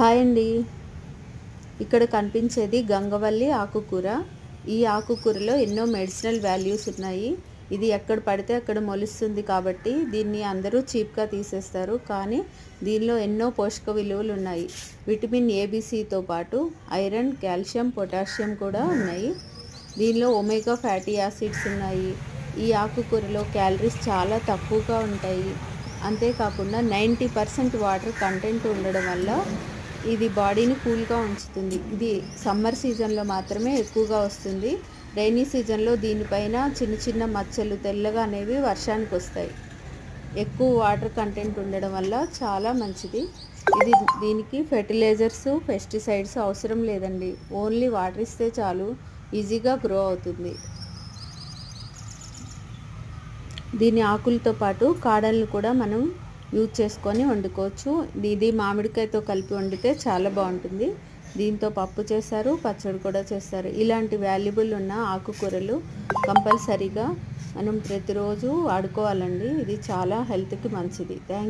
Hi అండి. ఇక్కడ కనిపించేది గంగవల్లి ఆకుకూర. ఈ ఆకుకూరలో ఎన్నో మెడిసినల్ వాల్యూస్ ఉన్నాయి. ఇది ఎక్కడ పడితే అక్కడ మొలుస్తుంది కాబట్టి దీన్ని అందరూ చీప్గా తీసేస్తారు. కానీ దీనిలో ఎన్నో పోషక విలువలు ఉన్నాయి. విటమిన్ ఏబిసితో పాటు ఐరన్, కాల్షియం, పొటాషియం కూడా ఉన్నాయి. దీనిలో ఒమేగా ఫ్యాటీ యాసిడ్స్ ఉన్నాయి. ఈ ఆకుకూరలో క్యాలరీస్ చాలా తక్కువగా ఉంటాయి. అంతేకాకుండా 90% వాటర్ కంటెంట్ ఉండడం వల్ల ఇది బాడీని కూల్గా ఉంచుతుంది. ఇది సమ్మర్ సీజన్లో మాత్రమే ఎక్కువగా వస్తుంది. రైనీ సీజన్లో దీనిపైన చిన్న చిన్న మచ్చలు తెల్లగా అనేవి వర్షానికి వస్తాయి. ఎక్కువ వాటర్ కంటెంట్ ఉండడం వల్ల చాలా మంచిది. దీనికి ఫెర్టిలైజర్స్, పెస్టిసైడ్స్ అవసరం లేదండి. ఓన్లీ వాటర్ ఇస్తే చాలు, ఈజీగా గ్రో అవుతుంది. దీని ఆకులతో పాటు కాడలను కూడా మనం యూజ్ చేసుకొని వండుకోవచ్చు. ఇది మామిడికాయతో కలిపి వండితే చాలా బాగుంటుంది. దీంతో పప్పు చేస్తారు, పచ్చడి కూడా చేస్తారు. ఇలాంటి వాల్యుబుల్ ఉన్న ఆకుకూరలు కంపల్సరీగా మనం ప్రతిరోజు వాడుకోవాలండి. ఇది చాలా హెల్త్కి మంచిది. థ్యాంక్